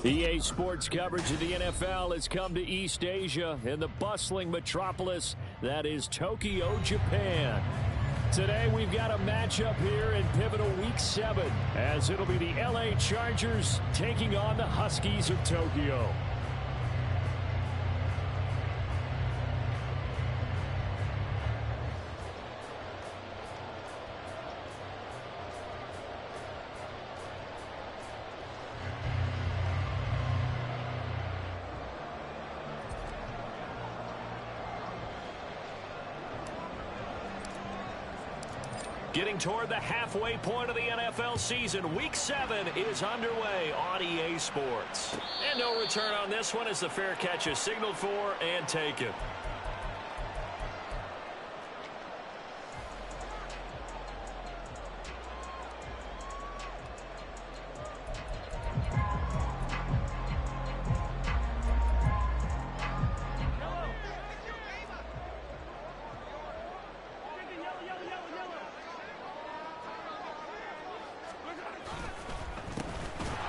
EA Sports coverage of the NFL has come to East Asia in the bustling metropolis that is Tokyo, Japan. Today we've got a matchup here in pivotal Week 7 as it'll be the LA Chargers taking on the Huskies of Tokyo. Getting toward the halfway point of the NFL season, Week 7 is underway on EA Sports. And no return on this one as the fair catch is signaled for and taken.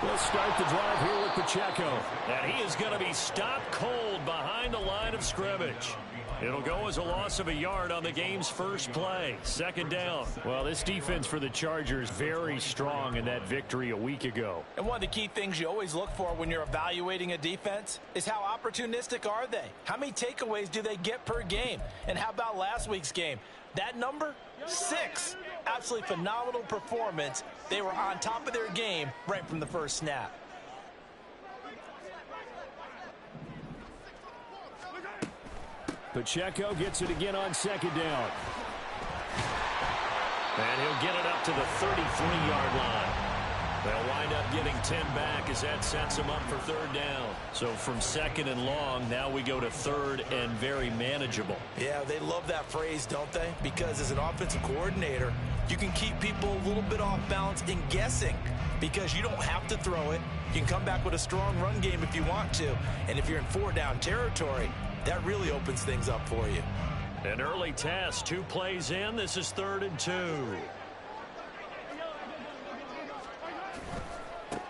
Let's start the drive here with Pacheco. And he is going to be stopped cold behind the line of scrimmage. It'll go as a loss of a yard on the game's first play. Second down. Well, this defense for the Chargers very strong in that victory a week ago. And one of the key things you always look for when you're evaluating a defense is how opportunistic are they? How many takeaways do they get per game? And how about last week's game? That number? 6. Absolutely phenomenal performance. They were on top of their game right from the first snap. Pacheco gets it again on second down. And he'll get it up to the 33-yard line. They'll wind up getting 10 back as that sets them up for third down. So from second and long, now we go to third and very manageable. Yeah, they love that phrase, don't they? Because as an offensive coordinator, you can keep people a little bit off balance in guessing because you don't have to throw it. You can come back with a strong run game if you want to. And if you're in four-down territory, that really opens things up for you. An early test, 2 plays in. This is 3rd and 2.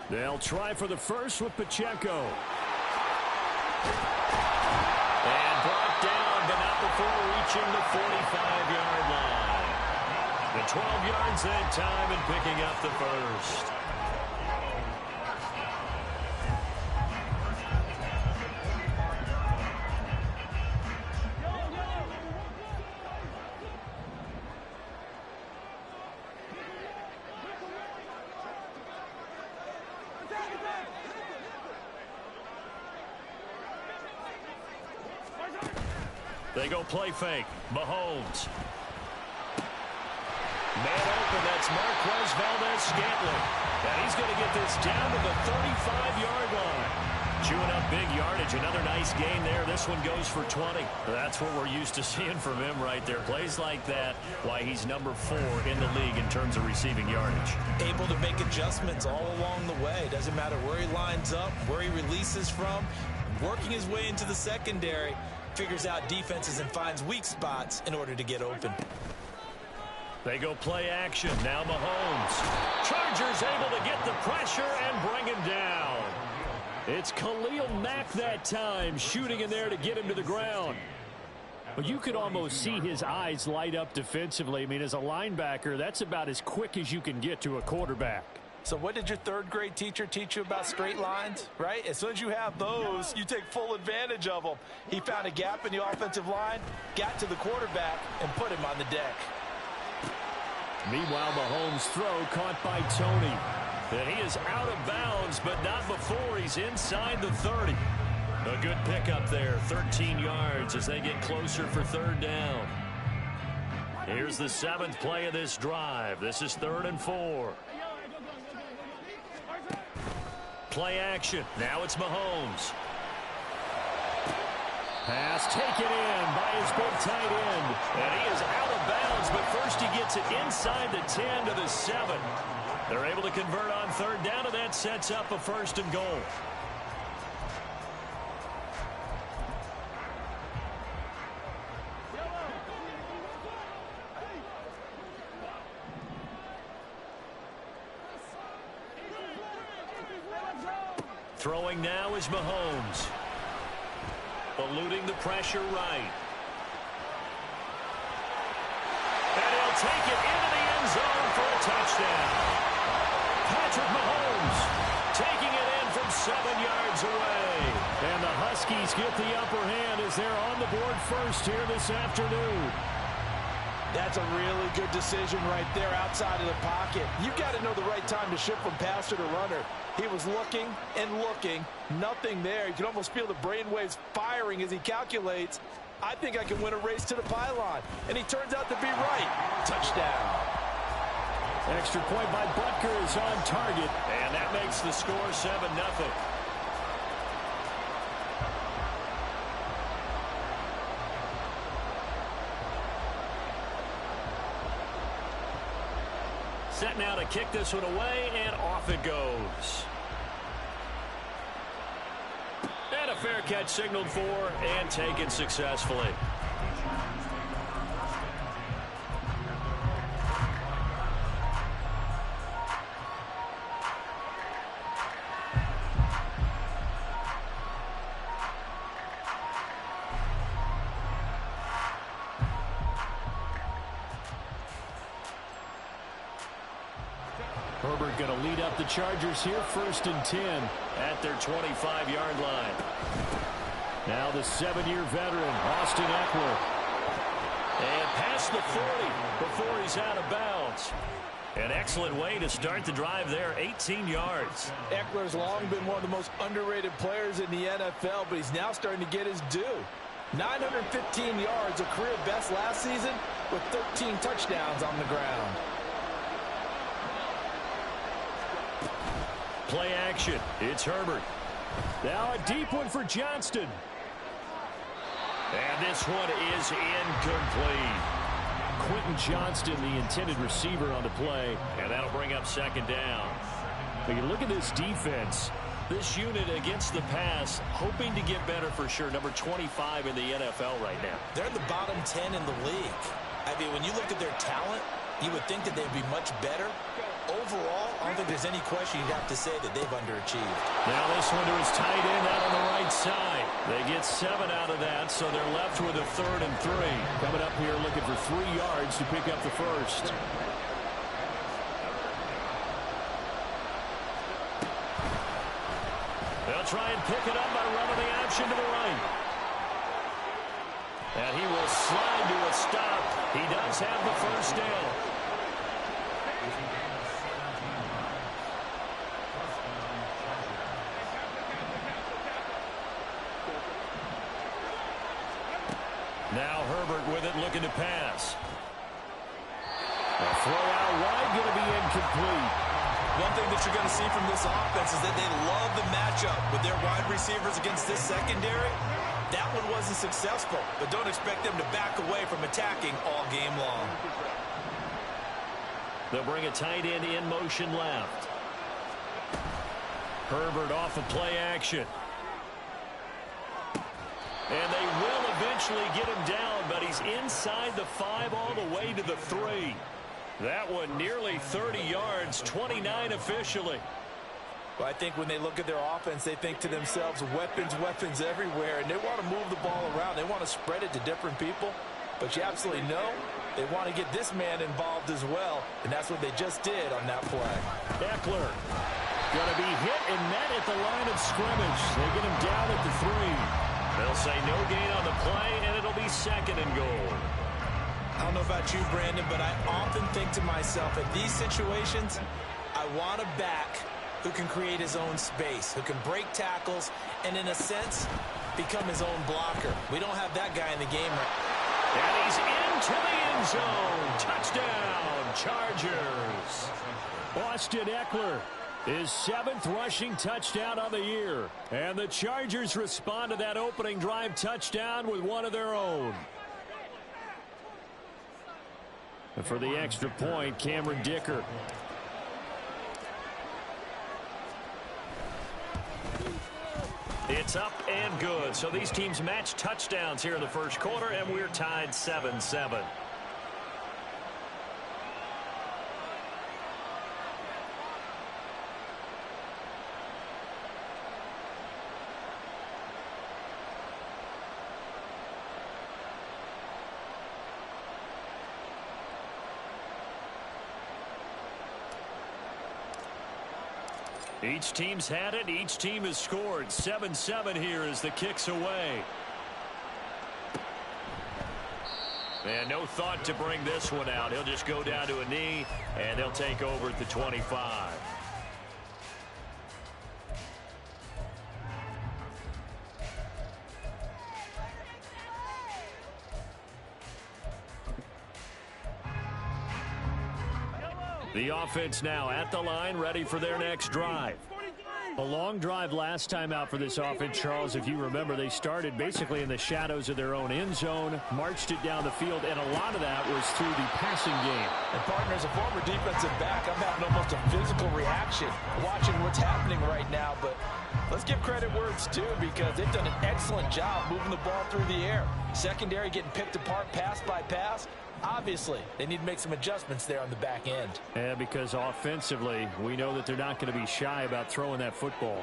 They'll try for the first with Pacheco. And brought down, but not before reaching the 45-yard line. The 12 yards that time and picking up the first. They go play fake. Mahomes. Man open, that's Marquez Valdez-Scantling. And he's going to get this down to the 35-yard line. Chewing up big yardage. Another nice gain there. This one goes for 20. That's what we're used to seeing from him right there. Plays like that, why he's number 4 in the league in terms of receiving yardage. Able to make adjustments all along the way. Doesn't matter where he lines up, where he releases from. Working his way into the secondary. Figures out defenses and finds weak spots in order to get open. They go play action. Now Mahomes. Chargers able to get the pressure and bring him down. It's Khalil Mack that time, shooting in there to get him to the ground. But you could almost see his eyes light up defensively. I mean, as a linebacker, that's about as quick as you can get to a quarterback. So what did your third-grade teacher teach you about straight lines, right? As soon as you have those, you take full advantage of them. He found a gap in the offensive line, got to the quarterback, and put him on the deck. Meanwhile, Mahomes' throw caught by Tony. And he is out of bounds, but not before he's inside the 30. A good pickup there, 13 yards as they get closer for third down. Here's the 7th play of this drive. This is 3rd and 4. Play action. Now it's Mahomes. Pass taken in by his big tight end. And he is out of bounds, but first he gets it inside the 10 to the 7. They're able to convert on third down, and that sets up a 1st and goal. Throwing now is Mahomes. Eluding the pressure right. And he'll take it into the end zone for a touchdown. Patrick Mahomes taking it in from 7 yards away. And the Huskies get the upper hand as they're on the board first here this afternoon. That's a really good decision right there outside of the pocket. You've got to know the right time to shift from passer to runner. He was looking and looking. Nothing there. You can almost feel the brainwaves firing as he calculates, I think I can win a race to the pylon. And he turns out to be right. Touchdown. Extra point by Butker is on target. And that makes the score 7-0. Set now to kick this one away, and off it goes. And a fair catch signaled for and taken successfully. Herbert going to lead up the Chargers here, 1st and 10 at their 25-yard line. Now the 7-year veteran, Austin Eckler. And past the 40 before he's out of bounds. An excellent way to start the drive there, 18 yards. Eckler's long been one of the most underrated players in the NFL, but he's now starting to get his due. 915 yards, a career best last season, with 13 touchdowns on the ground. Play action. It's Herbert. Now a deep one for Johnston. And this one is incomplete. Quentin Johnston, the intended receiver on the play. And that'll bring up 2nd down. When you look at this defense, this unit against the pass, hoping to get better for sure. Number 25 in the NFL right now. They're in the bottom 10 in the league. I mean, when you look at their talent, you would think that they'd be much better. Overall, I don't think there's any question you'd have to say that they've underachieved. Now this one to his tight end out on the right side. They get 7 out of that, so they're left with a 3rd and 3. Coming up here looking for 3 yards to pick up the first. They'll try and pick it up by running the option to the right. And he will slide to a stop. He does have the first down. Now Herbert with it, looking to pass. A throw out wide, going to be incomplete. One thing that you're going to see from this offense is that they love the matchup with their wide receivers against this secondary. That one wasn't successful, but don't expect them to back away from attacking all game long. They'll bring a tight end in motion left. Herbert off of play action. And they will eventually get him down, but he's inside the 5 all the way to the 3. That one nearly 30 yards, 29 officially. Well, I think when they look at their offense, they think to themselves, weapons, weapons everywhere, and they want to move the ball around. They want to spread it to different people, but you absolutely know they want to get this man involved as well, and that's what they just did on that play. Eckler going to be hit and met at the line of scrimmage. They get him down at the 3. They'll say no gain on the play, and it'll be 2nd and goal. I don't know about you, Brandon, but I often think to myself, at these situations, I want a back who can create his own space, who can break tackles, and in a sense, become his own blocker. We don't have that guy in the game right now. And he's into the end zone. Touchdown, Chargers. Austin Eckler, his 7th rushing touchdown on the year. And the Chargers respond to that opening drive touchdown with one of their own. And for the extra point, Cameron Dicker. It's up and good. So these teams match touchdowns here in the first quarter, and we're tied 7-7. Each team's had it. Each team has scored. 7-7 here as the kick's away. And no thought to bring this one out. He'll just go down to a knee, and they'll take over at the 25. The offense now at the line, ready for their next drive. A long drive last time out for this offense, Charles. If you remember, they started basically in the shadows of their own end zone, marched it down the field, and a lot of that was through the passing game. And, partner, as a former defensive back, I'm having almost a physical reaction watching what's happening right now. But let's give credit where it's due, because they've done an excellent job moving the ball through the air. Secondary getting picked apart pass by pass. Obviously, they need to make some adjustments there on the back end. Yeah, because offensively, we know that they're not going to be shy about throwing that football.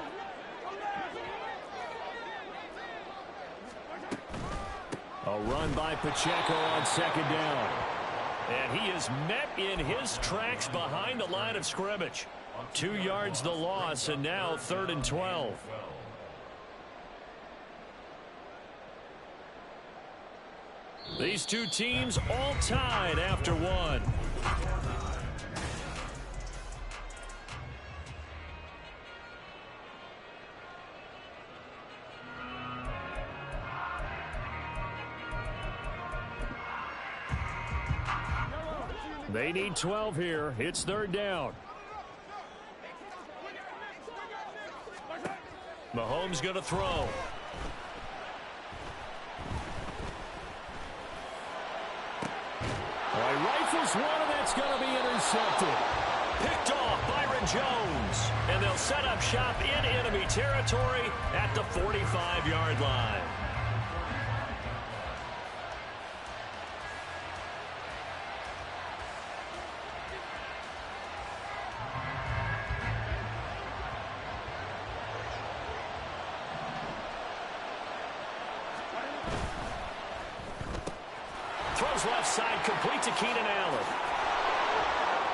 A run by Pacheco on second down. And he is met in his tracks behind the line of scrimmage. 2 yards the loss, and now 3rd and 12. These two teams all tied after one. They need 12 here. It's 3rd down. Mahomes going to throw. Rifles one, and that's going to be intercepted. Picked off Byron Jones. And they'll set up shop in enemy territory at the 45-yard line. Throws left side, complete to Keenan Allen.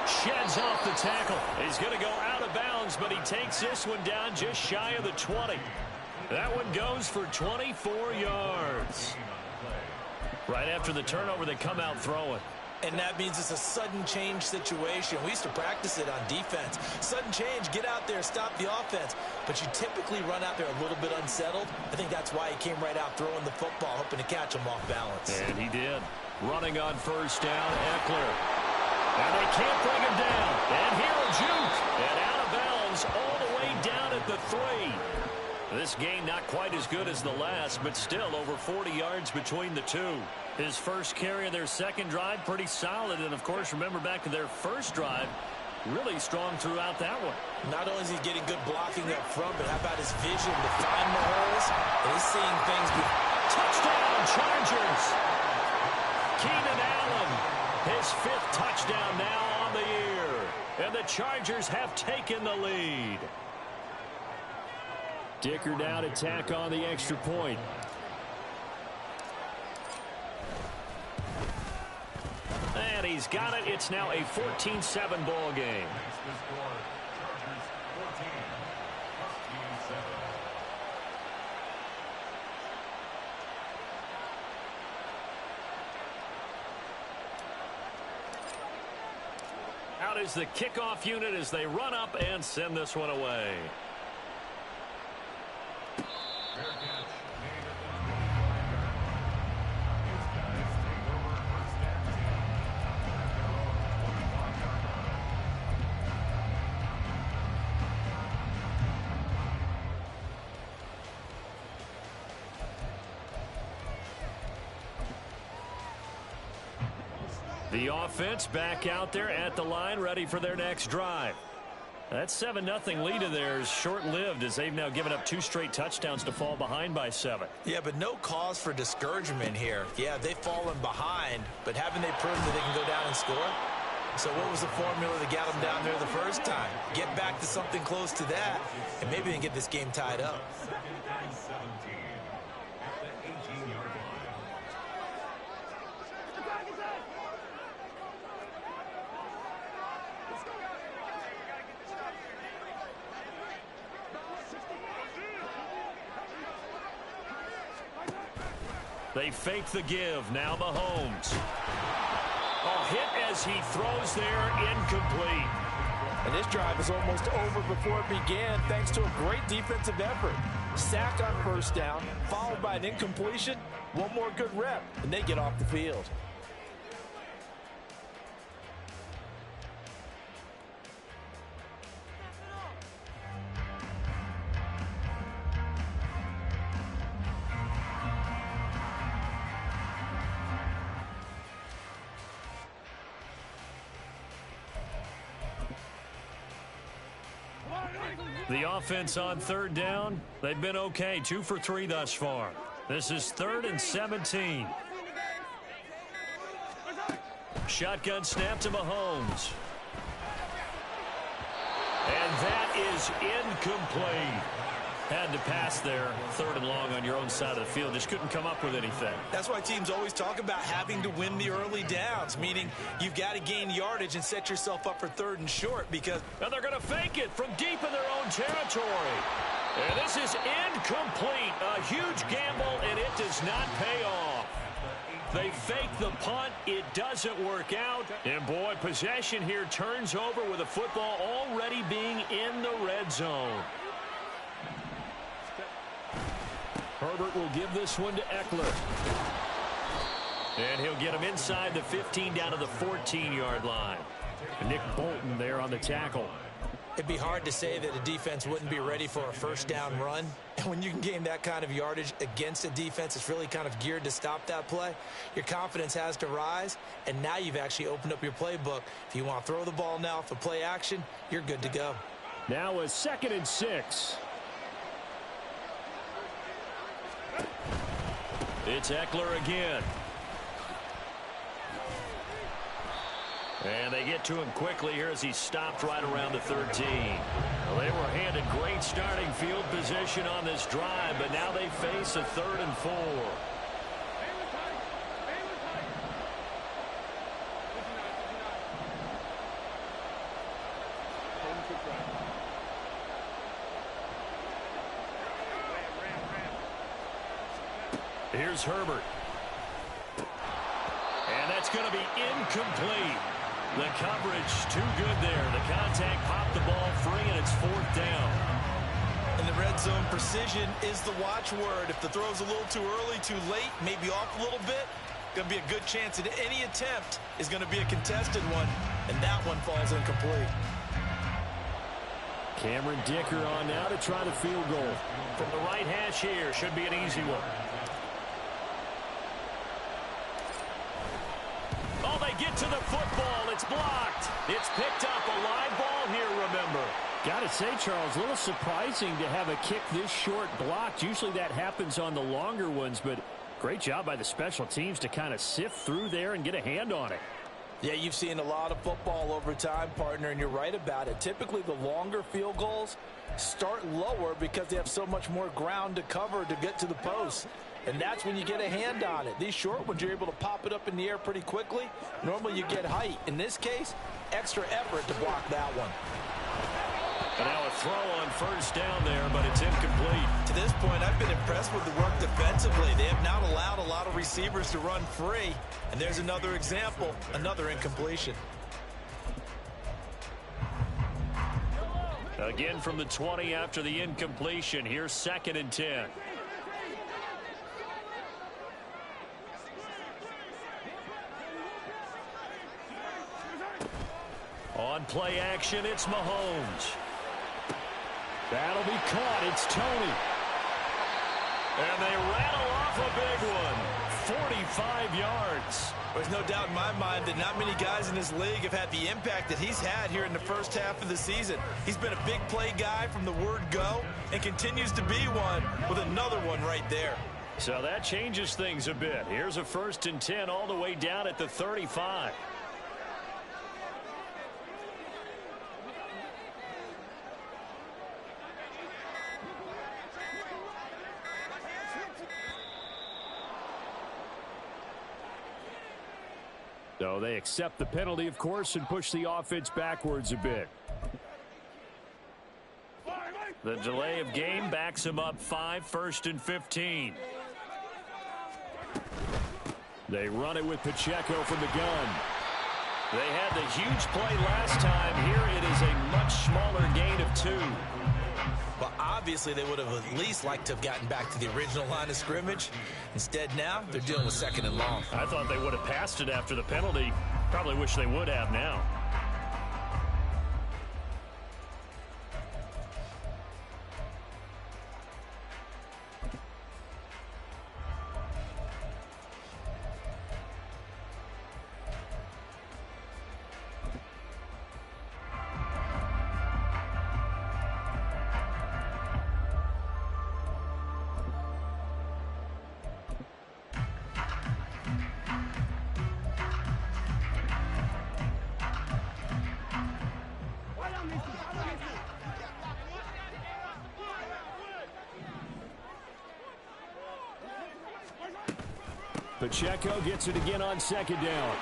Sheds off the tackle. He's going to go out of bounds, but he takes this one down just shy of the 20. That one goes for 24 yards. Right after the turnover, they come out throwing. And that means it's a sudden change situation. We used to practice it on defense. Sudden change, get out there, stop the offense. But you typically run out there a little bit unsettled. I think that's why he came right out throwing the football, hoping to catch him off balance. And he did. Running on 1st down, Eckler. And they can't bring him down. And here a juke. And out of bounds all the way down at the 3. This game not quite as good as the last, but still over 40 yards between the two. His first carry of their second drive, pretty solid. And, of course, remember back to their first drive, really strong throughout that one. Not only is he getting good blocking up front, but how about his vision to find the holes? And he's seeing things. Touchdown, Chargers! Keenan Allen, his 5th touchdown now on the year. And the Chargers have taken the lead. Dicker now to tack on the extra point. And he's got it. It's now a 14-7 ball game. Out is the kickoff unit as they run up and send this one away. The offense back out there at the line, ready for their next drive. That 7-0 lead of theirs short-lived as they've now given up 2 straight touchdowns to fall behind by 7. Yeah, but no cause for discouragement here. Yeah, they've fallen behind, but haven't they proven that they can go down and score? So what was the formula that got them down there the first time? Get back to something close to that, and maybe they can get this game tied up. They fake the give. Now Mahomes. Oh, hit as he throws there, incomplete. And this drive is almost over before it began thanks to a great defensive effort. Sack on first down, followed by an incompletion. One more good rep, and they get off the field. The offense on third down, they've been okay. 2 for 3 thus far. This is 3rd and 17. Shotgun snap to Mahomes. And that is incomplete. Had to pass there, 3rd and long on your own side of the field. Just couldn't come up with anything. That's why teams always talk about having to win the early downs, meaning you've got to gain yardage and set yourself up for 3rd and short because... And they're going to fake it from deep in their own territory. And this is incomplete. A huge gamble, and it does not pay off. They fake the punt. It doesn't work out. And, boy, possession here turns over with the football already being in the red zone. Herbert will give this one to Eckler. And he'll get him inside the 15 down to the 14-yard line. Nick Bolton there on the tackle. It'd be hard to say that a defense wouldn't be ready for a first down run. And when you can gain that kind of yardage against a defense that's really kind of geared to stop that play, your confidence has to rise. And now you've actually opened up your playbook. If you want to throw the ball now for play action, you're good to go. Now a 2nd and 6. It's Eckler again. And they get to him quickly here as he stopped right around the 13. Well, they were handed great starting field position on this drive, but now they face a 3rd and 4. Here's Herbert. And that's going to be incomplete. The coverage too good there. The contact popped the ball free, and it's 4th down. In the red zone, precision is the watchword. If the throw's a little too early, too late, maybe off a little bit, going to be a good chance that any attempt is going to be a contested one, and that one falls incomplete. Cameron Dicker on now to try the field goal. From the right hash here, should be an easy one. Oh, they get to the football. It's blocked. It's picked up. A live ball here, remember. Got to say, Charles, a little surprising to have a kick this short blocked. Usually that happens on the longer ones, but great job by the special teams to kind of sift through there and get a hand on it. Yeah, you've seen a lot of football over time, partner, and you're right about it. Typically, the longer field goals start lower because they have so much more ground to cover to get to the post. And that's when you get a hand on it. These short ones, you're able to pop it up in the air pretty quickly. Normally, you get height. In this case, extra effort to block that one. And now a throw on first down there, but it's incomplete. To this point, I've been impressed with the work defensively. They have not allowed a lot of receivers to run free. And there's another example, another incompletion. Again from the 20 after the incompletion. Here's 2nd and 10. On play action, it's Mahomes. That'll be caught. It's Tony. And they rattle off a big one. 45 yards. There's no doubt in my mind that not many guys in this league have had the impact that he's had here in the first half of the season. He's been a big play guy from the word go and continues to be one with another one right there. So that changes things a bit. Here's a 1st and 10 all the way down at the 35. So they accept the penalty, of course, and push the offense backwards a bit. The delay of game backs him up 5, 1st and 15. They run it with Pacheco from the gun. They had the huge play last time. Here it is a much smaller gain of 2. Well, obviously they would have at least liked to have gotten back to the original line of scrimmage. Instead now, they're dealing with 2nd and long. I thought they would have passed it after the penalty. Probably wish they would have now. Pacheco gets it again on 2nd down.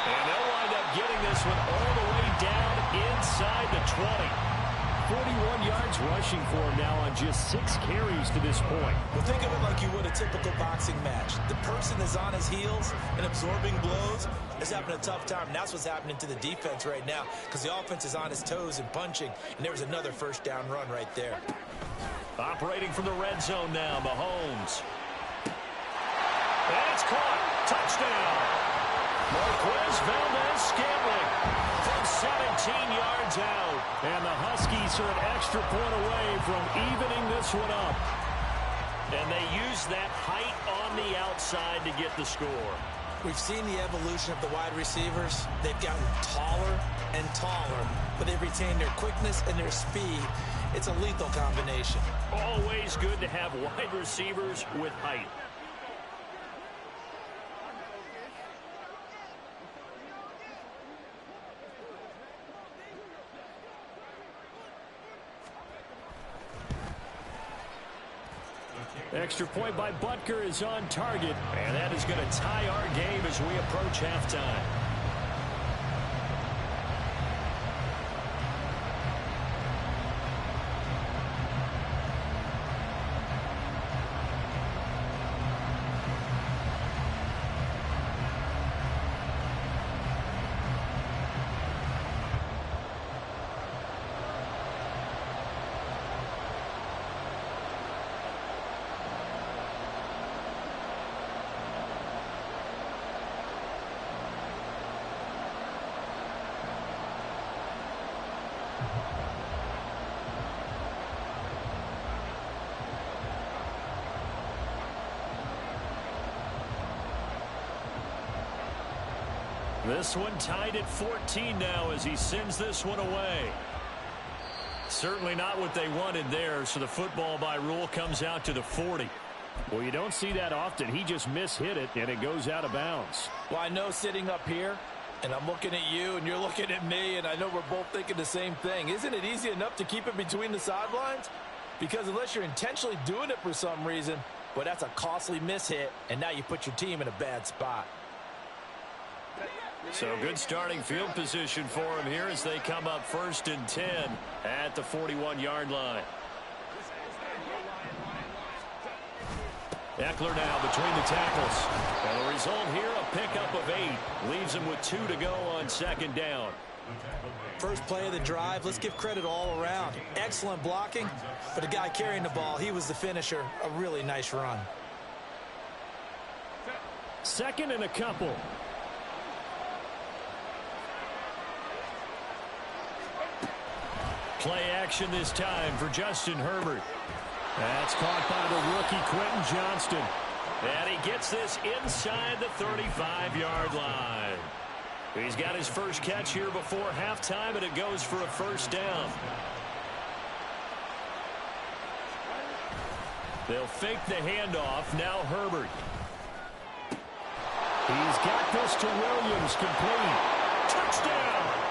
And they'll wind up getting this one all the way down inside the 20. 41 yards rushing for him now on just 6 carries to this point. Well, think of it like you would a typical boxing match. The person is on his heels and absorbing blows is having a tough time. And that's what's happening to the defense right now because the offense is on his toes and punching. And there was another 1st down run right there. Operating from the red zone now, Mahomes. And it's caught. Touchdown. Marquez Valdez-Scantling from 17 yards out. And the Huskies are an extra point away from evening this one up. And they use that height on the outside to get the score. We've seen the evolution of the wide receivers. They've gotten taller and taller, but they've retained their quickness and their speed. It's a lethal combination. Always good to have wide receivers with height. Extra point by Butker is on target, and that is going to tie our game as we approach halftime. This one tied at 14 now as he sends this one away. Certainly not what they wanted there, so the football by rule comes out to the 40. Well, you don't see that often. He just mishit it, and it goes out of bounds. Well, I know sitting up here, and I'm looking at you, and you're looking at me, and I know we're both thinking the same thing. Isn't it easy enough to keep it between the sidelines? Because unless you're intentionally doing it for some reason, well, that's a costly mishit, and now you put your team in a bad spot. So good starting field position for him here as they come up 1st and 10 at the 41-yard line. Eckler now between the tackles. And the result here, a pickup of 8. Leaves him with 2 to go on 2nd down. First play of the drive, let's give credit all around. Excellent blocking, but the guy carrying the ball, he was the finisher. A really nice run. 2nd and a couple. Play action this time for Justin Herbert. That's caught by the rookie Quentin Johnston. And he gets this inside the 35-yard line. He's got his first catch here before halftime, and it goes for a 1st down. They'll fake the handoff. Now Herbert. He's got this to Williams, complete. Touchdown!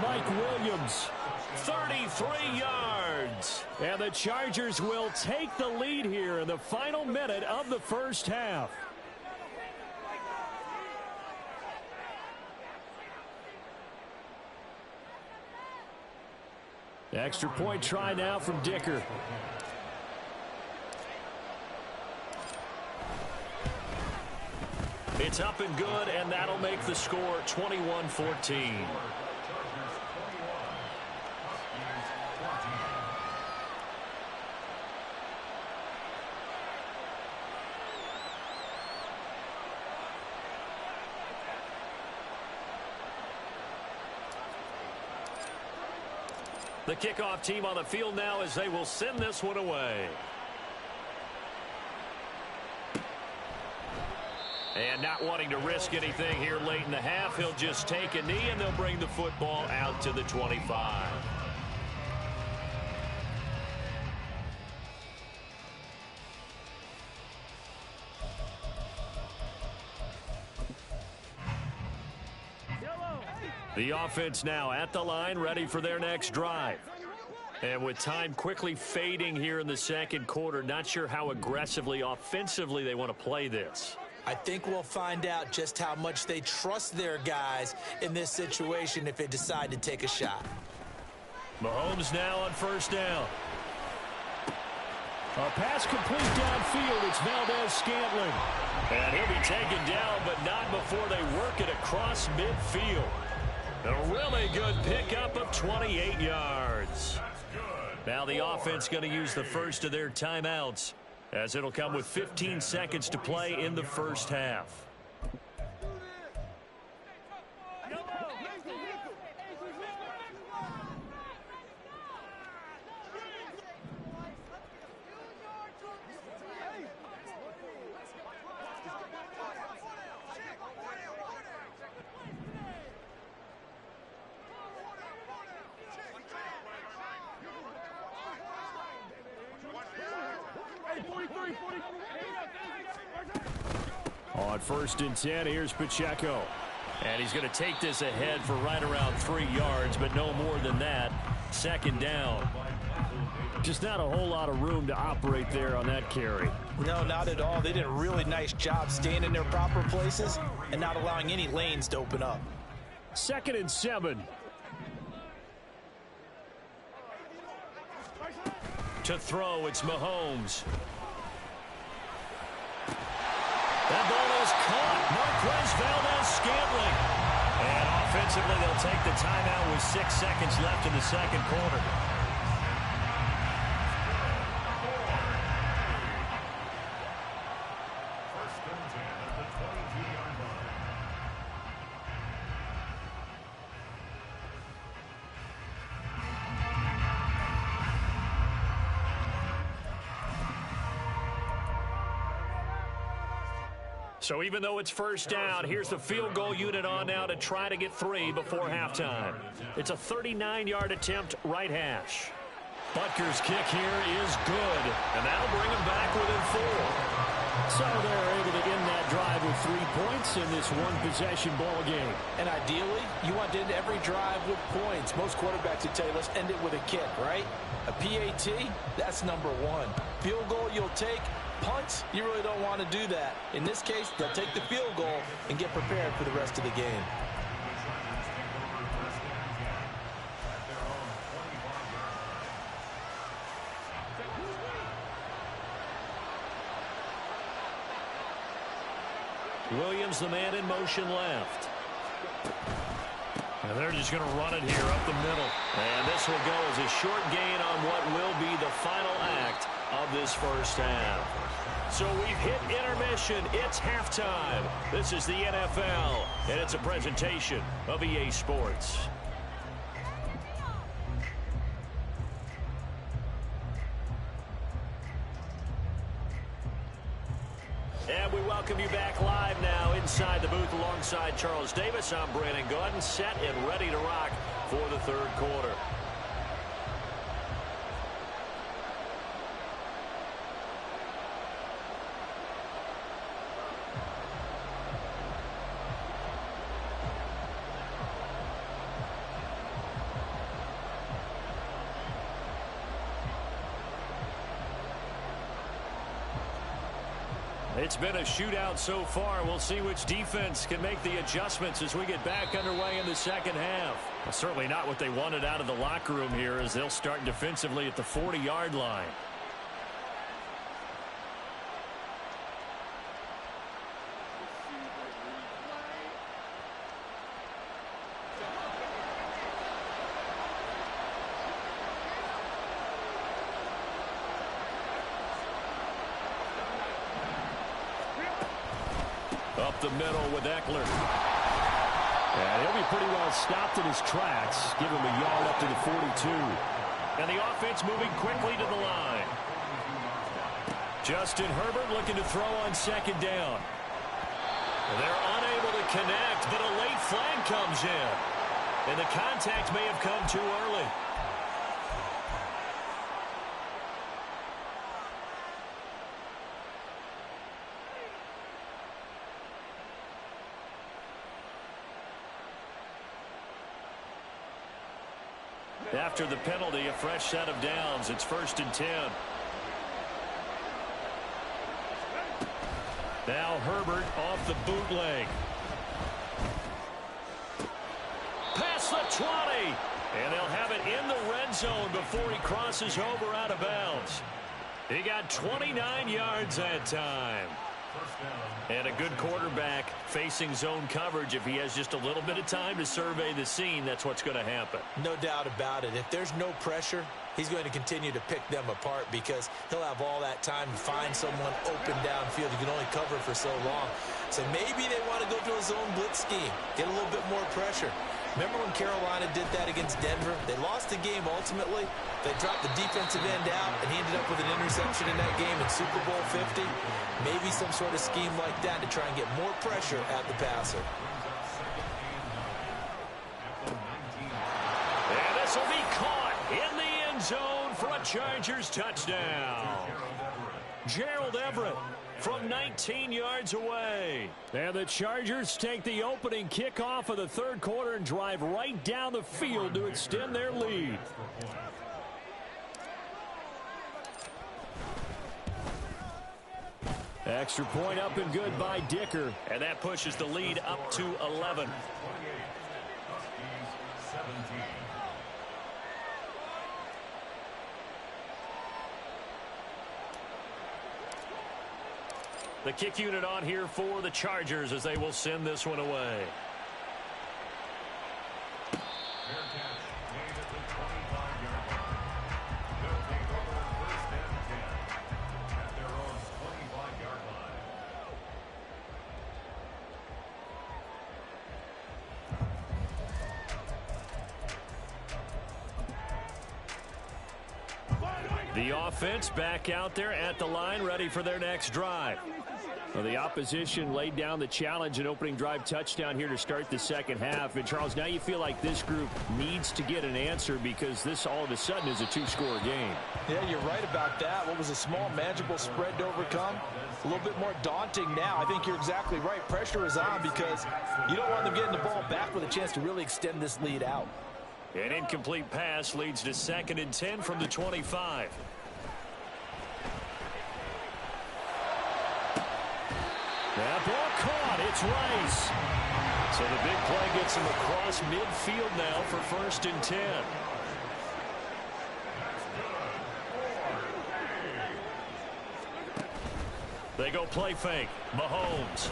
Mike Williams, 33 yards. And the Chargers will take the lead here in the final minute of the 1st half. Extra point try now from Dicker. It's up and good, and that'll make the score 21-14. The kickoff team on the field now as they will send this one away. And not wanting to risk anything here late in the half, he'll just take a knee and they'll bring the football out to the 25. The offense now at the line, ready for their next drive. And with time quickly fading here in the second quarter, not sure how aggressively, offensively they want to play this. I think we'll find out just how much they trust their guys in this situation if they decide to take a shot. Mahomes now on first down. A pass complete downfield. It's Valdez-Scantling. And he'll be taken down, but not before they work it across midfield. A really good pickup of 28 yards. Now the offense going to use the first of their timeouts, as it'll come with 15 seconds to play in the first half. On 1st and 10, here's Pacheco. And he's going to take this ahead for right around 3 yards, but no more than that. Second down. Just not a whole lot of room to operate there on that carry. No, not at all. They did a really nice job staying in their proper places and not allowing any lanes to open up. 2nd and 7. To throw, it's Mahomes. That ball is caught. Marquez Valdez-Scantling. And offensively, they'll take the timeout with 6 seconds left in the second quarter. So even though it's first down, here's the field goal unit on now to try to get 3 before halftime. It's a 39-yard attempt, right hash. Butker's kick here is good, and that'll bring them back within 4. So they're able to end that drive with 3 points in this one-possession ball game. And ideally, you want to end every drive with points. Most quarterbacks would tell you, let's end it with a kick, right? A PAT, that's number 1. Field goal you'll take. Punts, you really don't want to do that. In this case, they'll take the field goal and get prepared for the rest of the game. Williams, the man in motion left. And they're just going to run it here up the middle. And this will go as a short gain on what will be the final act of this first half. So we've hit intermission. It's halftime. This is the NFL, and it's a presentation of EA Sports. And we welcome you back live now inside the booth alongside Charles Davis. I'm Brandon Gordon, set and ready to rock for the third quarter. It's been a shootout so far. We'll see which defense can make the adjustments as we get back underway in the second half. Well, certainly not what they wanted out of the locker room here, as they'll start defensively at the 40-yard line. Up the middle with Eckler. And he'll be pretty well stopped in his tracks. Give him a yard up to the 42. And the offense moving quickly to the line. Justin Herbert looking to throw on second down. They're unable to connect, but a late flag comes in. And the contact may have come too early. After the penalty, a fresh set of downs. It's 1st and 10. Now Herbert off the bootleg. Past the 20. And they'll have it in the red zone before he crosses over out of bounds. He got 29 yards that time. And a good quarterback facing zone coverage. If he has just a little bit of time to survey the scene, that's what's going to happen. No doubt about it. If there's no pressure, he's going to continue to pick them apart because he'll have all that time to find someone open downfield. He can only cover for so long. So maybe they want to go to a zone blitz scheme, get a little bit more pressure. Remember when Carolina did that against Denver? They lost the game ultimately. They dropped the defensive end out, and he ended up with an interception in that game in Super Bowl 50. Maybe some sort of scheme like that to try and get more pressure at the passer. And this will be caught in the end zone for a Chargers touchdown. Gerald Everett from 19 yards away. And the Chargers take the opening kickoff of the third quarter and drive right down the field to extend their lead. Extra point up and good by Dicker. And that pushes the lead up to 11. The kick unit on here for the Chargers as they will send this one away. The offense back out there at the line, ready for their next drive. Well, the opposition laid down the challenge, an opening drive touchdown here to start the second half. And, Charles, now you feel like this group needs to get an answer because this all of a sudden is a two-score game. Yeah, you're right about that. What was a small, manageable spread to overcome? A little bit more daunting now. I think you're exactly right. Pressure is on because you don't want them getting the ball back with a chance to really extend this lead out. An incomplete pass leads to 2nd and 10 from the 25. That ball caught. It's Rice. So the big play gets him across midfield now for 1st and 10. They go play fake. Mahomes.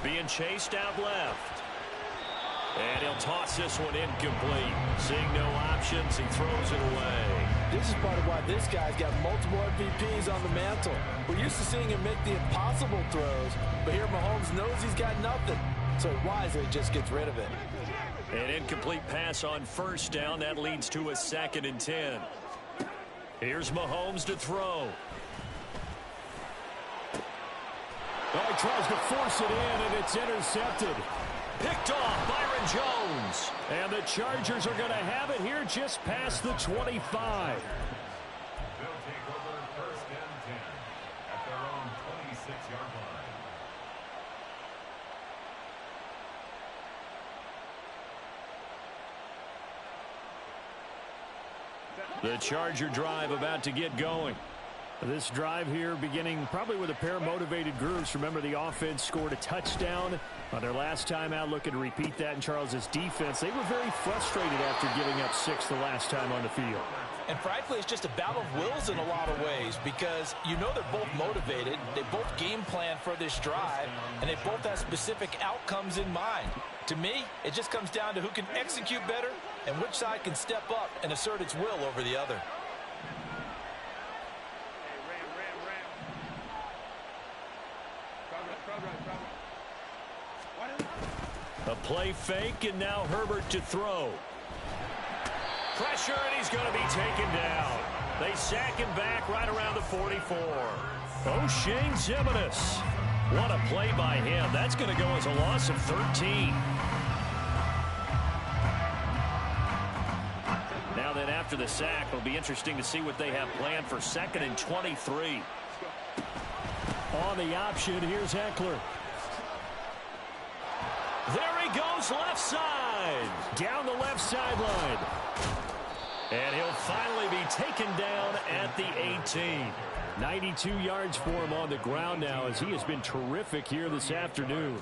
Being chased out left. And he'll toss this one incomplete. Seeing no options, he throws it away. This is part of why this guy's got multiple MVPs on the mantle. We're used to seeing him make the impossible throws, but here Mahomes knows he's got nothing, so he wisely just gets rid of it. An incomplete pass on 1st down. That leads to a 2nd and 10. Here's Mahomes to throw. Well, he tries to force it in, and it's intercepted. Picked off Byron Jones. And the Chargers are going to have it here just past the 25. They'll take over 1st and 10 at their own 26-yard line. The Charger drive about to get going. This drive here beginning probably with a pair of motivated groups. Remember, the offense scored a touchdown on their last time out. Looking to repeat that in Charles's defense. They were very frustrated after giving up 6 the last time on the field. And frankly, it's just a battle of wills in a lot of ways because you know they're both motivated. They both game plan for this drive, and they both have specific outcomes in mind. To me, it just comes down to who can execute better and which side can step up and assert its will over the other. play fake, and now Herbert to throw. Pressure, and he's going to be taken down. They sack him back right around the 44. O'Shane Zimenez. What a play by him. That's going to go as a loss of 13. Now then, after the sack, it'll be interesting to see what they have planned for 2nd and 23. On the option, here's Eckler. There he goes, left side. Down the left sideline. And he'll finally be taken down at the 18. 92 yards for him on the ground now, as he has been terrific here this afternoon.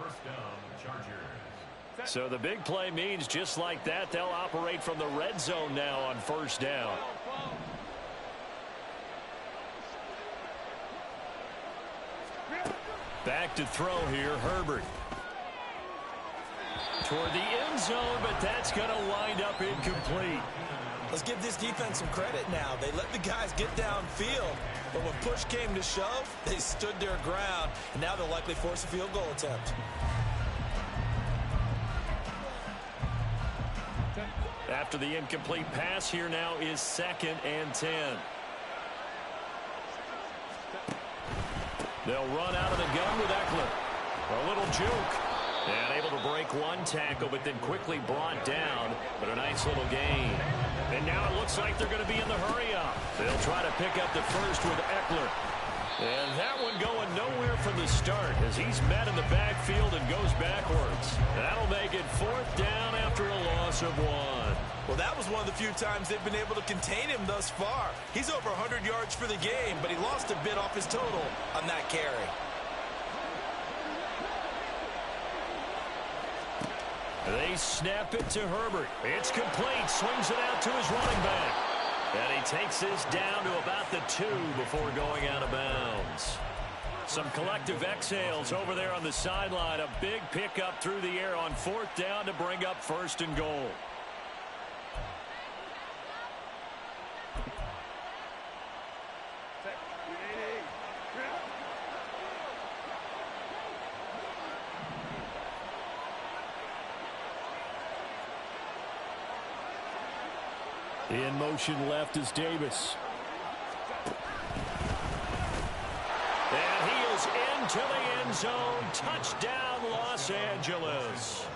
First down, Chargers. So the big play means just like that, they'll operate from the red zone now on first down. Back to throw here, Herbert. Toward the end zone, but that's going to wind up incomplete. Let's give this defense some credit now. They let the guys get downfield, but when push came to shove, they stood their ground, and now they'll likely force a field goal attempt. After the incomplete pass, here now is 2nd and 10. They'll run out of the gun with Eckler. A little juke. And able to break one tackle, but then quickly brought down. But a nice little gain. And now it looks like they're going to be in the hurry-up. They'll try to pick up the first with Eckler. And that one going nowhere from the start as he's met in the backfield and goes backwards. That'll make it 4th down after a loss of 1. Well, that was one of the few times they've been able to contain him thus far. He's over 100 yards for the game, but he lost a bit off his total on that carry. They snap it to Herbert. It's complete. Swings it out to his running back. And he takes this down to about the 2 before going out of bounds. Some collective exhales over there on the sideline. A big pickup through the air on 4th down to bring up 1st and goal. In motion left is Davis. And he is into the end zone. Touchdown, Los Angeles.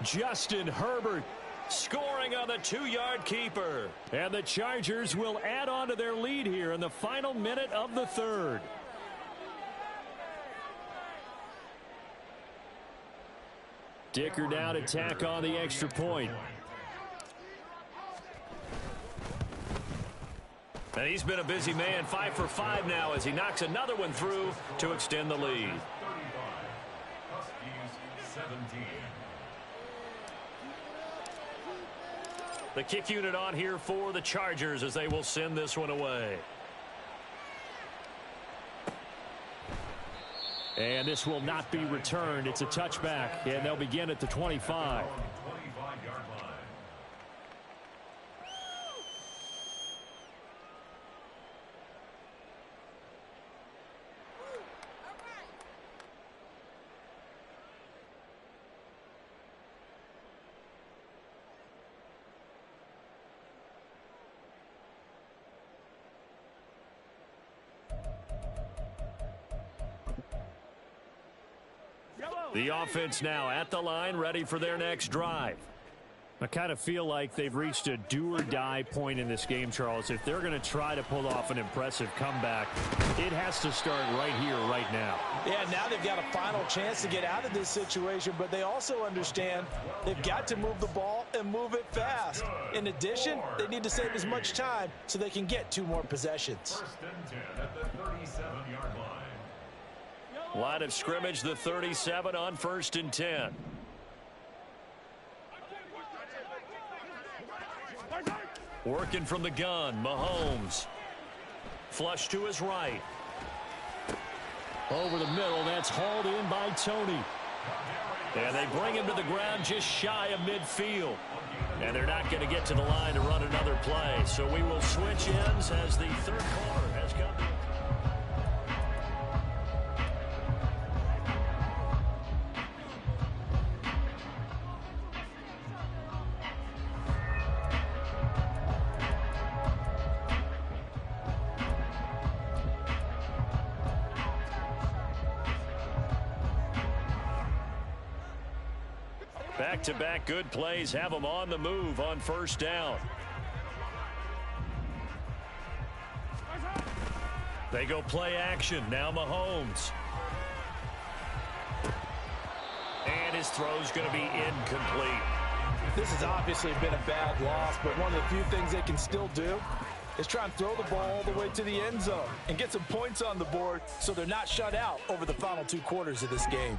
Justin Herbert scoring on the 2-yard keeper. And the Chargers will add on to their lead here in the final minute of the 3rd. Dicker now to tack on the extra point. And he's been a busy man, 5 for 5 now as he knocks another one through to extend the lead. 35. Huskies 17. The kick unit on here for the Chargers as they will send this one away. And this will not be returned. It's a touchback, and they'll begin at the 25. 25-yard line. The offense now at the line, ready for their next drive. I kind of feel like they've reached a do-or-die point in this game, Charles. If they're going to try to pull off an impressive comeback, it has to start right here, right now. Yeah, now they've got a final chance to get out of this situation, but they also understand they've got to move the ball and move it fast. In addition, they need to save as much time so they can get 2 more possessions. 1st and 10 at the 37-yard line. Line of scrimmage, the 37 on 1st and 10. Working from the gun, Mahomes. Flush to his right. Over the middle, that's hauled in by Tony. And they bring him to the ground just shy of midfield. And they're not going to get to the line to run another play. So we will switch ends as the 3rd quarter has come. Back-to-back good plays have them on the move on first down. They go play action. Now Mahomes. And his throw's going to be incomplete. This has obviously been a bad loss, but one of the few things they can still do is try and throw the ball all the way to the end zone and get some points on the board so they're not shut out over the final 2 quarters of this game.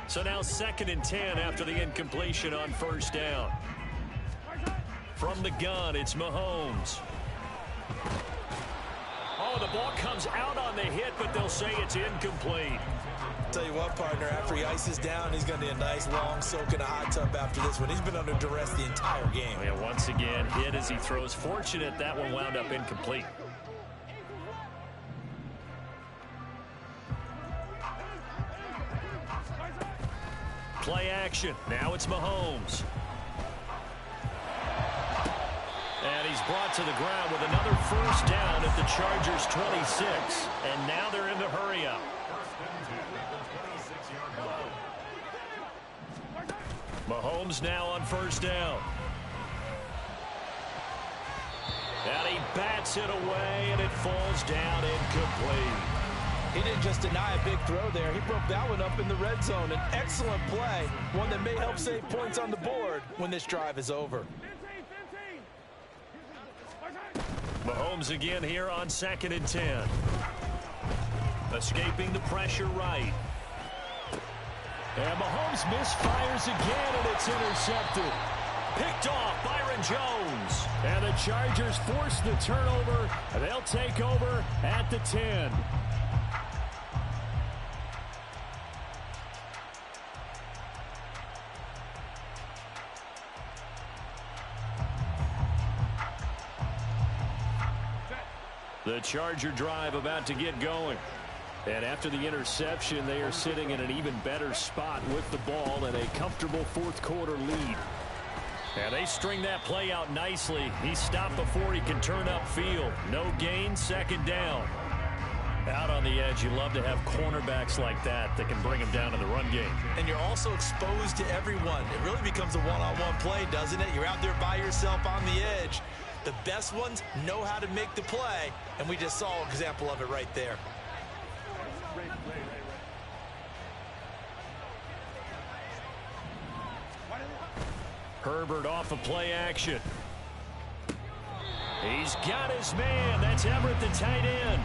So now 2nd and 10 after the incompletion on first down. From the gun, it's Mahomes. Oh, the ball comes out on the hit, but they'll say it's incomplete. Tell you what, partner, after he ices down, he's going to need a nice long soak in a hot tub after this one. He's been under duress the entire game. Yeah, once again, hit as he throws. Fortunate that one wound up incomplete. Play action. Now it's Mahomes. And he's brought to the ground with another first down at the Chargers' 26. And now they're in the hurry-up. Mahomes now on first down. And he bats it away, and it falls down incomplete. He didn't just deny a big throw there. He broke that one up in the red zone. An excellent play, one that may help save points on the board when this drive is over. Mahomes again here on 2nd and 10. Escaping the pressure right. And Mahomes misfires again, and it's intercepted. Picked off Byron Jones. And the Chargers force the turnover. They'll take over at the 10. The Charger drive about to get going. And after the interception, they are sitting in an even better spot with the ball and a comfortable 4th quarter lead. And they string that play out nicely. He's stopped before he can turn upfield. No gain, 2nd down. Out on the edge, you love to have cornerbacks like that can bring him down in the run game. And you're also exposed to everyone. It really becomes a one-on-one play, doesn't it? You're out there by yourself on the edge. The best ones know how to make the play, and we just saw an example of it right there. Herbert off of play action. He's got his man. That's Everett, the tight end.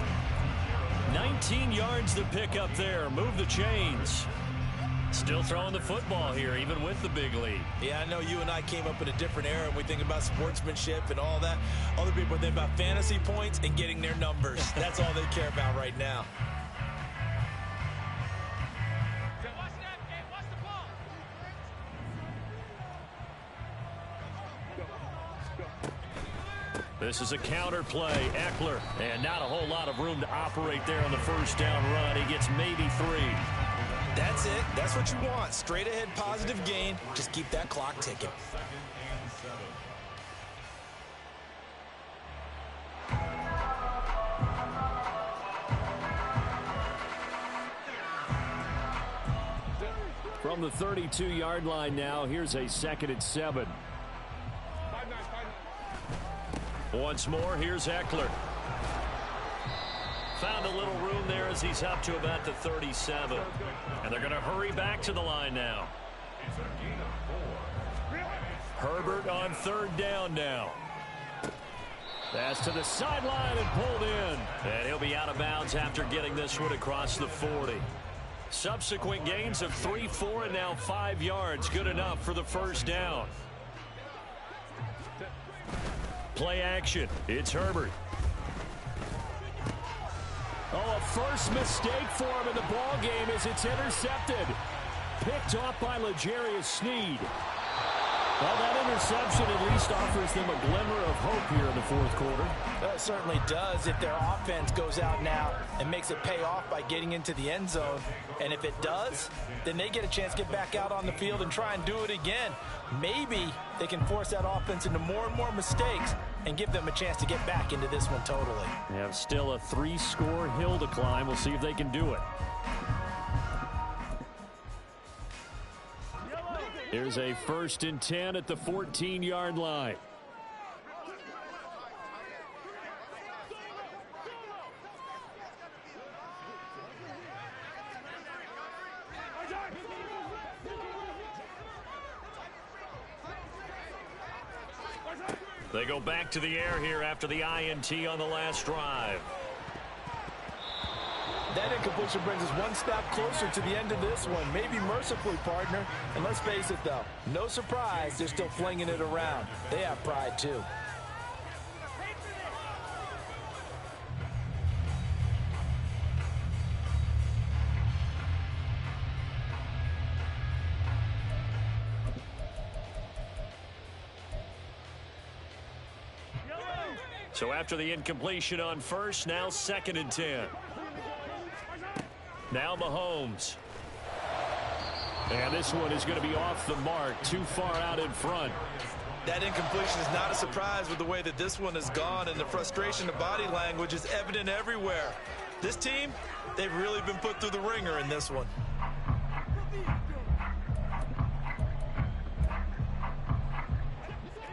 19 yards to pick up there. Move the chains. Still throwing the football here, even with the big lead. Yeah, I know you and I came up in a different era, and we think about sportsmanship and all that. Other people think about fantasy points and getting their numbers. That's all they care about right now. This is a counter play. Eckler, and not a whole lot of room to operate there on the first down run. He gets maybe 3. That's it. That's what you want. Straight ahead positive gain. Just keep that clock ticking. From the 32-yard line now, here's a 2nd and 7. Once more, here's Eckler. Found a little room there as he's up to about the 37. And they're going to hurry back to the line now. Herbert on 3rd down now. Pass to the sideline and pulled in. And he'll be out of bounds after getting this one across the 40. Subsequent gains of 3, 4, and now 5 yards. Good enough for the first down. Play action. It's Herbert. Oh, a first mistake for him in the ball game as it's intercepted. Picked off by L'Jarius Sneed. Well, that interception at least offers them a glimmer of hope here in the fourth quarter. That certainly does if their offense goes out now and makes it pay off by getting into the end zone. And if it does, then they get a chance to get back out on the field and try and do it again. Maybe they can force that offense into more and more mistakes and give them a chance to get back into this one totally. They have still a 3-score hill to climb. We'll see if they can do it. Here's a 1st and 10 at the 14-yard line. They go back to the air here after the INT on the last drive. That incompletion brings us one step closer to the end of this one. Maybe mercifully, partner. And let's face it, though, no surprise, they're still flinging it around. They have pride, too. So after the incompletion on first, now 2nd and 10. Now Mahomes. And this one is going to be off the mark, too far out in front. That incompletion is not a surprise with the way that this one has gone, and the frustration of body language is evident everywhere. This team, they've really been put through the ringer in this one.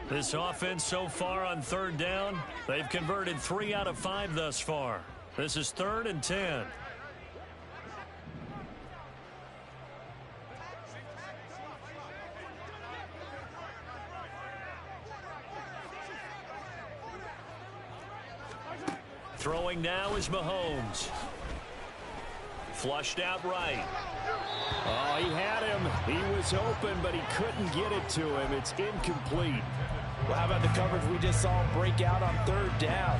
This offense so far on 3rd down, they've converted 3 out of 5 thus far. This is 3rd and 10. Throwing now is Mahomes. Flushed out right. Oh, he had him. He was open, but he couldn't get it to him. It's incomplete. Well, how about the coverage we just saw him break out on 3rd down?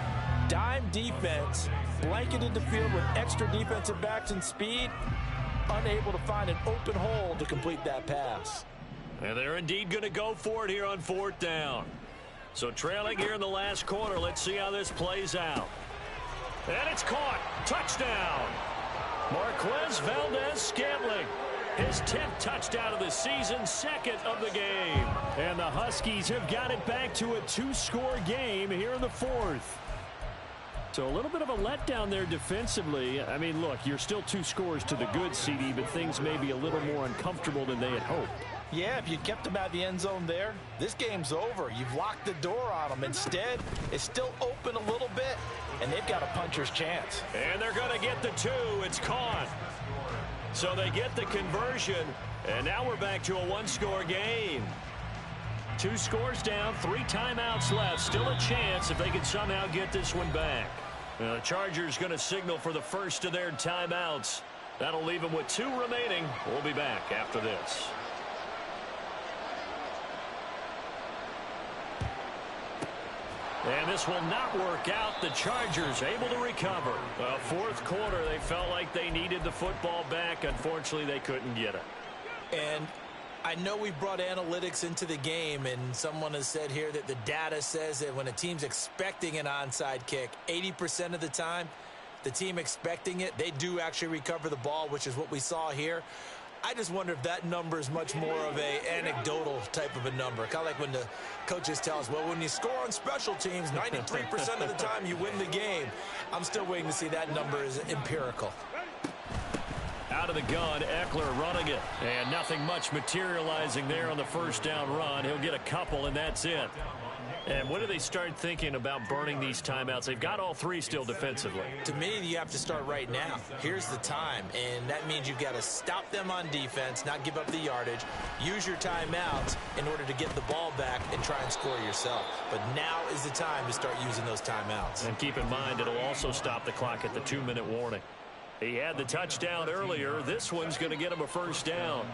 Dime defense, blanketed the field with extra defensive backs and speed, unable to find an open hole to complete that pass. And they're indeed going to go for it here on 4th down. So trailing here in the last quarter, let's see how this plays out. And it's caught. Touchdown. Marquez Valdez-Scantling. His 10th touchdown of the season, 2nd of the game. And the Huskies have got it back to a 2-score game here in the 4th. So a little bit of a letdown there defensively. I mean, look, you're still 2 scores to the good, CD, but things may be a little more uncomfortable than they had hoped. Yeah, if you kept them out of the end zone there, this game's over. You've locked the door on them. Instead, it's still open a little bit, and they've got a puncher's chance. And they're going to get the 2. It's caught. So they get the conversion, and now we're back to a 1-score game. 2 scores down, 3 timeouts left. Still a chance if they can somehow get this one back. The Chargers going to signal for the first of their timeouts. That'll leave them with 2 remaining. We'll be back after this. And this will not work out. The Chargers able to recover. 4th quarter, they felt like they needed the football back. Unfortunately, they couldn't get it. And I know we brought analytics into the game, and someone has said here that the data says that when a team's expecting an onside kick, 80% of the time, the team expecting it, they do actually recover the ball, which is what we saw here. I just wonder if that number is much more of a anecdotal type of a number. Kind of like when the coaches tell us, well, when you score on special teams, 93% of the time you win the game. I'm still waiting to see that number is empirical. Out of the gun, Eckler running it. And nothing much materializing there on the 1st down run. He'll get a couple, and that's it. And when do they start thinking about burning these timeouts? They've got all 3 still defensively. To me, you have to start right now. Here's the time, and that means you've got to stop them on defense, not give up the yardage, use your timeouts in order to get the ball back and try and score yourself. But now is the time to start using those timeouts. And keep in mind, it'll also stop the clock at the 2-minute warning. He had the touchdown earlier. This one's going to get him a 1st down.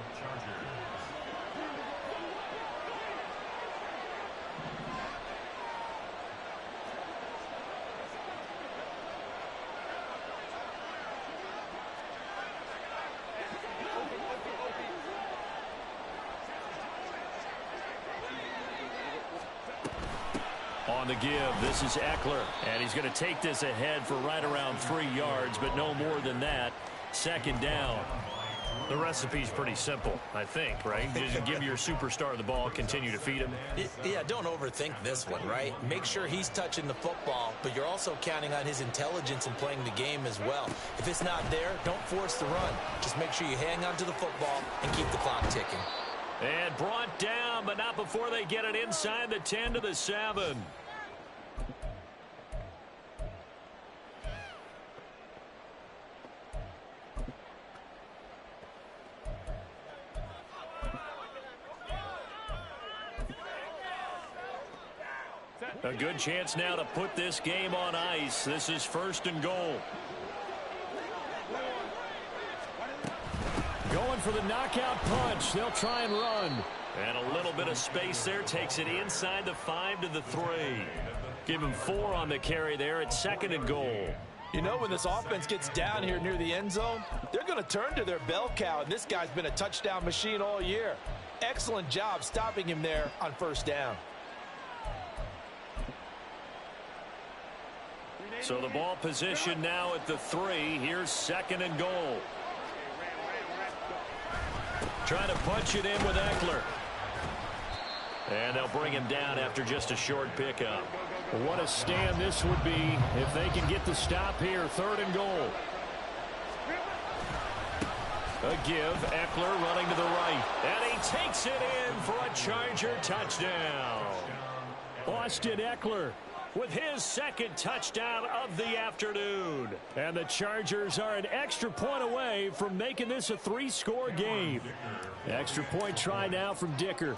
on the give. This is Eckler, and he's going to take this ahead for right around 3 yards, but no more than that. Second down. The recipe's pretty simple, I think, right? Just give your superstar the ball, continue to feed him. Yeah, don't overthink this one, right? Make sure he's touching the football, but you're also counting on his intelligence in playing the game as well. If it's not there, don't force the run. Just make sure you hang on to the football and keep the clock ticking. And brought down, but not before they get it inside the 10 to the 7. A good chance now to put this game on ice. This is 1st and goal. Going for the knockout punch. They'll try and run. And a little bit of space there. Takes it inside the 5 to the 3. Give him 4 on the carry there at 2nd and goal. You know, when this offense gets down here near the end zone, they're going to turn to their bell cow, and this guy's been a touchdown machine all year. Excellent job stopping him there on 1st down. So the ball position now at the 3. Here's 2nd and goal. Trying to punch it in with Eckler. And they'll bring him down after just a short pickup. What a stand this would be if they can get the stop here. 3rd and goal. A give. Eckler running to the right. And he takes it in for a Charger touchdown. Austin Eckler with his 2nd touchdown of the afternoon. And the Chargers are an extra point away from making this a 3-score game. Extra point try now from Dicker.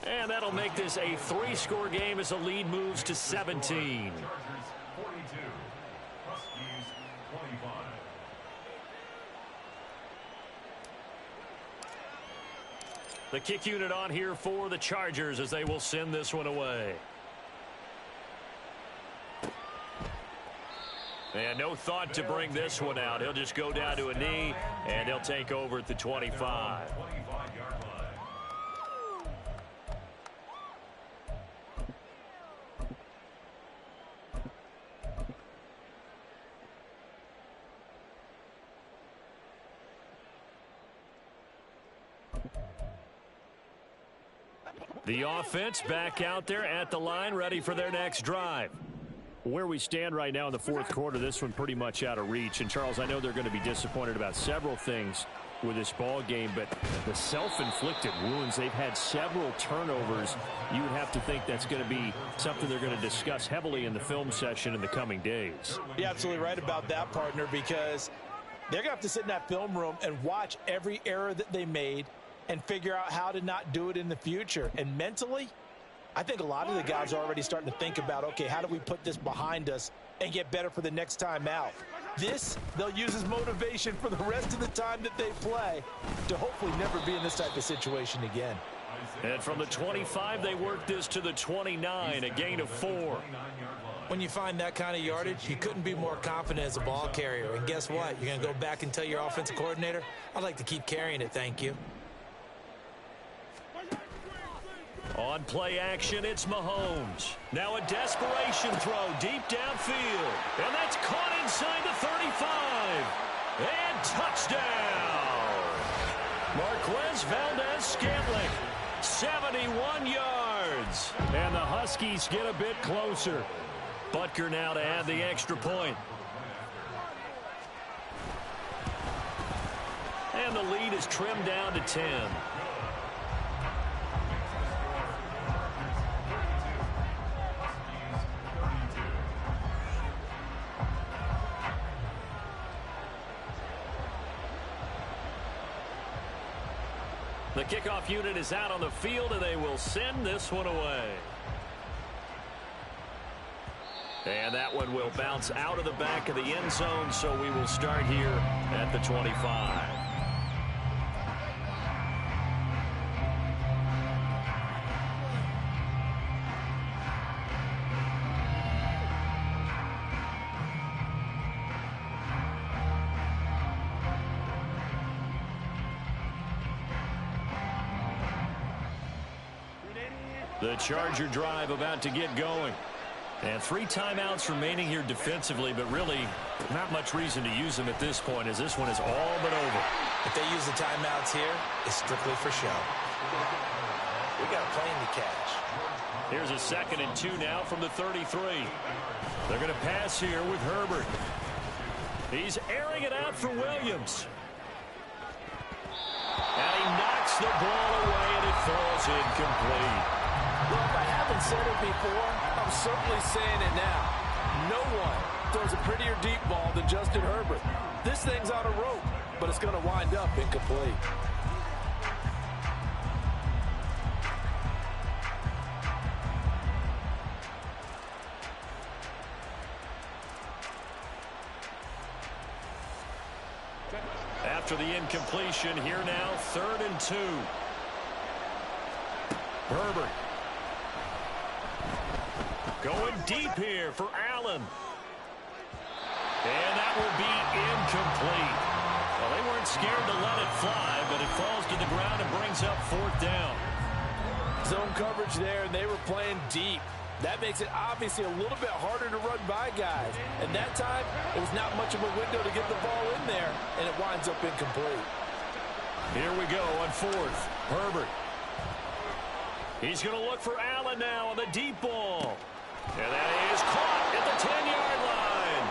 And that'll make this a 3-score game as the lead moves to 17. The kick unit on here for the Chargers as they will send this one away. And no thought to bring this one out. He'll just go down to a knee, and he'll take over at the 25. The offense back out there at the line, ready for their next drive. Where we stand right now in the 4th quarter, this one pretty much out of reach. And, Charles, I know they're going to be disappointed about several things with this ball game, but the self-inflicted wounds, they've had several turnovers. You would have to think that's going to be something they're going to discuss heavily in the film session in the coming days. You're absolutely right about that, partner, because they're going to have to sit in that film room and watch every error that they made and figure out how to not do it in the future. And mentally, I think a lot of the guys are already starting to think about, okay, how do we put this behind us and get better for the next time out? This, they'll use as motivation for the rest of the time that they play to hopefully never be in this type of situation again. And from the 25, they work this to the 29, a gain of 4. When you find that kind of yardage, you couldn't be more confident as a ball carrier. And guess what? You're going to go back and tell your offensive coordinator, I'd like to keep carrying it, thank you. On play action, it's Mahomes. Now a desperation throw deep downfield. And that's caught inside the 35. And touchdown. Marquez Valdez-Scantling, 71 yards. And the Huskies get a bit closer. Butker now to add the extra point. And the lead is trimmed down to 10. The kickoff unit is out on the field, and they will send this one away. And that one will bounce out of the back of the end zone, so we will start here at the 25. The Charger drive about to get going. And 3 timeouts remaining here defensively, but really not much reason to use them at this point, as this one is all but over. If they use the timeouts here, it's strictly for show. We got a plane to catch. Here's a 2nd and 2 now from the 33. They're going to pass here with Herbert. He's airing it out for Williams. And he knocks the ball away, and it falls incomplete. Well, if I haven't said it before, I'm certainly saying it now. No one throws a prettier deep ball than Justin Herbert. This thing's on a rope, but it's going to wind up incomplete. After the incompletion, here now, 3rd and 2. Herbert. Going deep here for Allen. And that will be incomplete. Well, they weren't scared to let it fly, but it falls to the ground and brings up 4th down. Zone coverage there, and they were playing deep. That makes it obviously a little bit harder to run by guys. And that time, it was not much of a window to get the ball in there, and it winds up incomplete. Here we go on 4th. Herbert. He's going to look for Allen now on the deep ball. And that is caught at the 10-yard line.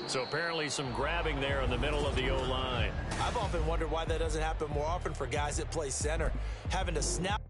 So apparently some grabbing there in the middle of the O-line. I've often wondered why that doesn't happen more often for guys that play center. Having to snap